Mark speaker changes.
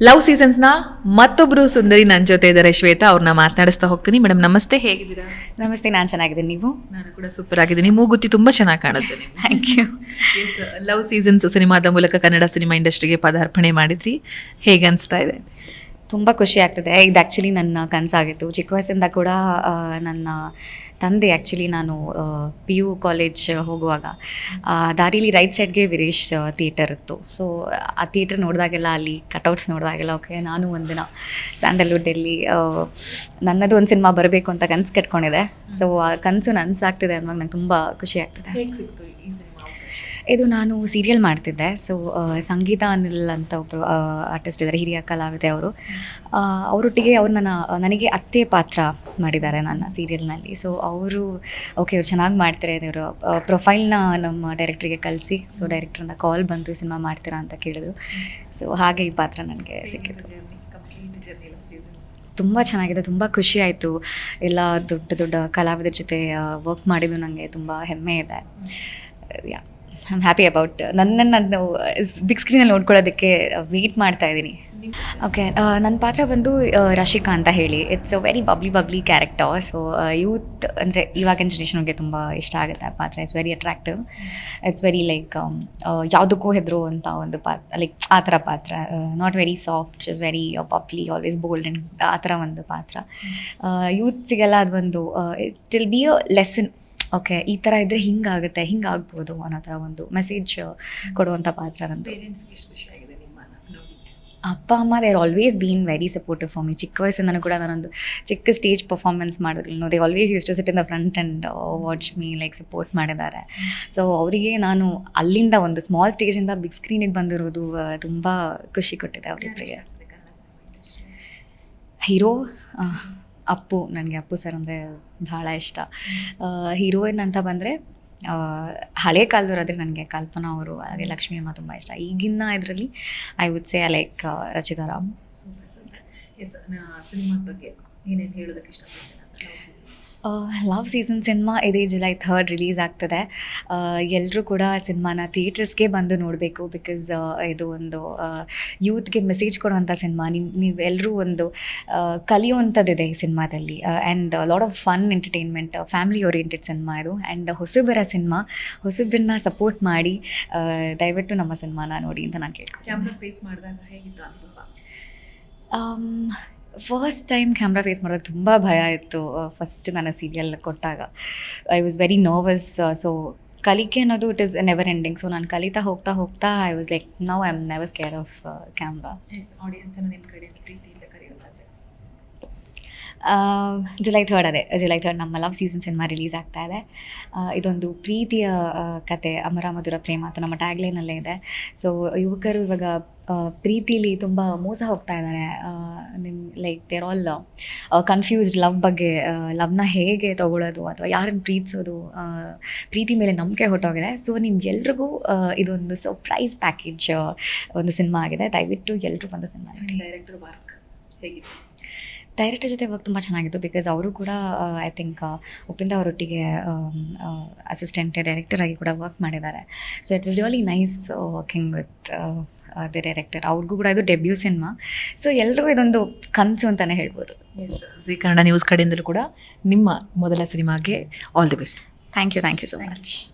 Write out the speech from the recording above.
Speaker 1: Love ಸೀಸನ್ಸ್ನ ಮತ್ತೊಬ್ಬರು ಸುಂದರಿ ನನ್ನ ಜೊತೆ ಇದ್ದಾರೆ, ಶ್ವೇತಾ. ಅವ್ರನ್ನ ಮಾತನಾಡಿಸ್ತಾ ಹೋಗ್ತೀನಿ. ಮೇಡಮ್ ನಮಸ್ತೆ, ಹೇಗಿದ್ದೀರಾ?
Speaker 2: ನಮಸ್ತೆ, ನಾನು ಚೆನ್ನಾಗಿದ್ದೀನಿ. ನೀವು?
Speaker 1: ನಾನು ಕೂಡ ಸೂಪರ್ ಆಗಿದ್ದೀನಿ. ಮೂಗುತ್ತಿ ತುಂಬ ಚೆನ್ನಾಗಿ ಕಾಣುತ್ತೆ.
Speaker 2: Thank you.
Speaker 1: ಲವ್ ಸೀಸನ್ಸ್ ಸಿನಿಮಾದ ಮೂಲಕ ಕನ್ನಡ ಸಿನಿಮಾ ಇಂಡಸ್ಟ್ರಿಗೆ ಪದಾರ್ಪಣೆ ಮಾಡಿದ್ರಿ. ಹೇಗೆ ಅನಿಸ್ತಾ ಇದೆ?
Speaker 2: ತುಂಬ ಖುಷಿ ಆಗ್ತದೆ. ಇದು ಆ್ಯಕ್ಚುಲಿ ನನ್ನ ಕನಸಾಗಿತ್ತು. ಚಿಕ್ಕ ವಯಸ್ಸಿಂದ ಕೂಡ ನನ್ನ ತಂದೆ ಆ್ಯಕ್ಚುಲಿ ನಾನು ಪಿ ಯು ಕಾಲೇಜ್ ಹೋಗುವಾಗ ದಾರಿಲಿ ರೈಟ್ ಸೈಡ್ಗೆ ವೀರೇಶ್ ಥಿಯೇಟರ್ ಇತ್ತು. ಸೊ ಆ ಥಿಯೇಟರ್ ನೋಡಿದಾಗೆಲ್ಲ, ಅಲ್ಲಿ ಕಟೌಟ್ಸ್ ನೋಡಿದಾಗೆಲ್ಲ ಓಕೆ, ನಾನು ಒಂದಿನ ಸ್ಯಾಂಡಲ್ವುಡ್ಡಲ್ಲಿ ನನ್ನದು ಒಂದು ಸಿನಿಮಾ ಬರಬೇಕು ಅಂತ ಕನಸು ಕಟ್ಕೊಂಡಿದೆ. ಸೊ ಆ ಕನಸು ನನಸಾಗ್ತಿದೆ ಅನ್ನೋದು ನಂಗೆ ತುಂಬ ಖುಷಿ ಆಗ್ತಿದೆ. ಇದು ನಾನು ಸೀರಿಯಲ್ ಮಾಡ್ತಿದ್ದೆ. ಸೊ ಸಂಗೀತ ಅನಿಲ್ ಅಂತ ಒಬ್ಬರು ಆರ್ಟಿಸ್ಟ್ ಇದ್ದಾರೆ, ಹಿರಿಯ ಕಲಾವಿದೆ ಅವರು. ಅವರೊಟ್ಟಿಗೆ ಅವ್ರು ನನಗೆ ಅತ್ತೆ ಪಾತ್ರ ಮಾಡಿದ್ದಾರೆ ನನ್ನ ಸೀರಿಯಲ್ನಲ್ಲಿ. ಸೊ ಅವರು ಓಕೆ, ಇವ್ರು ಚೆನ್ನಾಗಿ ಮಾಡ್ತಾರೆ, ಇವರು ಪ್ರೊಫೈಲ್ನ ನಮ್ಮ ಡೈರೆಕ್ಟ್ರಿಗೆ ಕಳಿಸಿ, ಸೊ ಡೈರೆಕ್ಟ್ರಿಂದ ಕಾಲ್ ಬಂತು, ಸಿನಿಮಾ ಮಾಡ್ತೀರಾ ಅಂತ ಕೇಳಿದ್ರು. ಸೊ ಹಾಗೆ ಈ ಪಾತ್ರ ನನಗೆ ಸಿಕ್ಕಿತು. ತುಂಬ ಚೆನ್ನಾಗಿದೆ, ತುಂಬ ಖುಷಿ ಆಯಿತು. ಎಲ್ಲ ದೊಡ್ಡ ದೊಡ್ಡ ಕಲಾವಿದರ ಜೊತೆ ವರ್ಕ್ ಮಾಡಿದ್ದು ನನಗೆ ತುಂಬ ಹೆಮ್ಮೆ ಇದೆ. ಯಾ, ಐ ಆಮ್ ಹ್ಯಾಪಿ ಅಬೌಟ್ ನನ್ನನ್ನು ನಾನು ಬಿಗ್ ಸ್ಕ್ರೀನಲ್ಲಿ ನೋಡ್ಕೊಳ್ಳೋದಕ್ಕೆ ವೆಯ್ಟ್ ಮಾಡ್ತಾ ಇದ್ದೀನಿ. ಓಕೆ, ನನ್ನ ಪಾತ್ರ ಬಂದು ರಶಿಕಾ ಅಂತ ಹೇಳಿ. It's a very bubbly character. So youth ಅಂದರೆ ಇವಾಗಿನ ಜನ್ರೇಷನ್ಗೆ ತುಂಬ ಇಷ್ಟ ಆಗುತ್ತೆ ಆ ಪಾತ್ರ. It's very attractive. It's very like ಯಾವುದಕ್ಕೂ ಹೆದರು ಅಂತ ಒಂದು ಪಾತ್ರ, ಲೈಕ್ ಆ ಥರ ಪಾತ್ರ. Not very soft, is very bubbly, always bold and ಆ ಥರ ಒಂದು ಪಾತ್ರ. ಯೂತ್ಸಿಗೆಲ್ಲ ಅದೊಂದು it will be a lesson. Okay, ಈ ಥರ ಇದ್ದರೆ ಹಿಂಗಾಗುತ್ತೆ, ಹಿಂಗಾಗ್ಬೋದು ಅನ್ನೋ ಥರ ಒಂದು ಮೆಸೇಜ್ ಕೊಡುವಂಥ ಪಾತ್ರ ನಂದು. ಅಪ್ಪ ಅಮ್ಮ they are always been very supportive for me. ಚಿಕ್ಕ ವಯಸ್ಸಿಂದನೂ ಕೂಡ ನಾನೊಂದು ಚಿಕ್ಕ ಸ್ಟೇಜ್ ಪರ್ಫಾರ್ಮೆನ್ಸ್ ಮಾಡಿದ್ರು, they always use to sit in the front and watch me, like support ಮಾಡಿದ್ದಾರೆ. ಸೊ ಅವರಿಗೆ ನಾನು ಅಲ್ಲಿಂದ ಒಂದು ಸ್ಮಾಲ್ ಸ್ಟೇಜಿಂದ ಬಿಗ್ ಸ್ಕ್ರೀನಿಗೆ ಬಂದಿರೋದು ತುಂಬ ಖುಷಿ ಕೊಟ್ಟಿದೆ ಅವರಿಬ್ಬರಿಗೆ. ಹೀರೋ ಅಪ್ಪು, ನನಗೆ ಅಪ್ಪು ಸರ್ ಅಂದರೆ ಭಾಳ ಇಷ್ಟ. ಹೀರೋಯಿನ್ ಅಂತ ಬಂದರೆ ಹಳೆ ಕಾಲದವರಾದರೆ ನನಗೆ ಕಲ್ಪನಾ ಅವರು, ಹಾಗೆ ಲಕ್ಷ್ಮಿ ಅಮ್ಮ ತುಂಬ ಇಷ್ಟ. ಈಗಿನ ಇದರಲ್ಲಿ I would say like Rachita Ram.
Speaker 1: ಸಿನಿಮಾದ ಬಗ್ಗೆ ಏನೇನು ಹೇಳೋದಕ್ಕೆ ಇಷ್ಟಪಡ್ತೀನಿ?
Speaker 2: ಲವ್ ಸೀಸನ್ ಸಿನಿಮಾ ಇದೇ ಜುಲೈ 3 ರಿಲೀಸ್ ಆಗ್ತದೆ. ಎಲ್ಲರೂ ಕೂಡ ಸಿನಿಮಾನ ಥಿಯೇಟರ್ಸ್ಗೆ ಬಂದು ನೋಡಬೇಕು. ಬಿಕಾಸ್ ಇದು ಒಂದು ಯೂತ್ಗೆ ಮೆಸೇಜ್ ಕೊಡುವಂಥ ಸಿನಿಮಾ. ನೀವೆಲ್ಲರೂ ಒಂದು ಕಲಿಯುವಂಥದ್ದಿದೆ ಈ ಸಿನಿಮಾದಲ್ಲಿ. And lot of fun entertainment, family oriented cinema ಇದು. ಆ್ಯಂಡ್ ಹೊಸಬರ ಸಿನಿಮಾ, ಹೊಸಬರನ್ನ ಸಪೋರ್ಟ್ ಮಾಡಿ ದಯವಿಟ್ಟು ನಮ್ಮ ಸಿನಿಮಾನ ನೋಡಿ ಅಂತ ನಾನು ಕೇಳ್ತೀನಿ.
Speaker 1: ಕ್ಯಾಮ್ರಾ ಫೇಸ್ ಮಾಡಿದಾಗ ಹೇಗಿತ್ತು ಅನುಭವ?
Speaker 2: ಫಸ್ಟ್ ಟೈಮ್ ಕ್ಯಾಮ್ರಾ ಫೇಸ್ ಮಾಡೋದು ತುಂಬ ಭಯ ಇತ್ತು. ಫಸ್ಟ್ ನನ್ನ ಸೀರಿಯಲ್ ಕೊಟ್ಟಾಗ I was very nervous. So ಕಲಿಕೆ ಅನ್ನೋದು it is never ending. So ನಾನು ಕಲಿತಾ ಹೋಗ್ತಾ I was like now I am never scared of camera.
Speaker 1: ಆಡಿಯನ್ಸನ್ನು ನಿಮ್ಮ ಕಡೆ ಪ್ರೀತಿಯಿಂದ ಕರೆಯೋದಾದರೆ
Speaker 2: ಜುಲೈ 3 ಅದೇ ಜುಲೈ 3 ನಮ್ಮ ಲವ್ ಸೀಸನ್ ಸಿನಿಮಾ ರಿಲೀಸ್ ಆಗ್ತಾ ಇದೆ. ಇದೊಂದು ಪ್ರೀತಿಯ ಕತೆ, ಅಮರ ಮಧುರ ಪ್ರೇಮ ಅಂತ ನಮ್ಮ ಟ್ಯಾಗ್ಲೈನಲ್ಲೇ ಇದೆ. ಸೊ ಯುವಕರು ಇವಾಗ ಪ್ರೀತಿಲಿ ತುಂಬ ಮೋಸ ಹೋಗ್ತಾ ಇದ್ದಾರೆ. Like they're all confused love ಬಗ್ಗೆ, ಲವ್ನ ಹೇಗೆ ತೊಗೊಳ್ಳೋದು ಅಥವಾ ಯಾರನ್ನು ಪ್ರೀತಿಸೋದು, ಪ್ರೀತಿ ಮೇಲೆ ನಂಬಿಕೆ ಹೊಟ್ಟೋಗಿದೆ. ಸೊ ನಿಮ್ಗೆಲ್ರಿಗೂ ಇದೊಂದು ಸರ್ಪ್ರೈಸ್ ಪ್ಯಾಕೇಜ್ ಒಂದು ಸಿನಿಮಾ ಆಗಿದೆ. ದಯವಿಟ್ಟು ಎಲ್ಲರೂ ಬಂದು ಸಿನಿಮಾ ನೋಡಿ.
Speaker 1: ಡೈರೆಕ್ಟರ್ ವರ್ಕ್ ಹೇಗಿತ್ತು?
Speaker 2: ಡೈರೆಕ್ಟರ್ ಜೊತೆ ವರ್ಕ್ ತುಂಬ ಚೆನ್ನಾಗಿತ್ತು. ಬಿಕಾಸ್ ಅವರು ಕೂಡ ಐ ಥಿಂಕ್ ಉಪೇಂದ್ರ ಅವರೊಟ್ಟಿಗೆ ಅಸಿಸ್ಟೆಂಟ್ ಡೈರೆಕ್ಟರ್ ಆಗಿ ಕೂಡ ವರ್ಕ್ ಮಾಡಿದ್ದಾರೆ. So it was really nice working with the director. ಅವ್ರಿಗೂ ಕೂಡ ಇದು ಡೆಬ್ಯೂ ಸಿನಿಮಾ. ಸೊ ಎಲ್ಲರೂ ಇದೊಂದು ಕನಸು ಅಂತಲೇ ಹೇಳ್ಬೋದು.
Speaker 1: ಜೀ ಕನ್ನಡ ನ್ಯೂಸ್ ಕಡೆಯಿಂದಲೂ ಕೂಡ ನಿಮ್ಮ ಮೊದಲ ಸಿನಿಮಾಗೆ all the best.
Speaker 2: Thank you so much.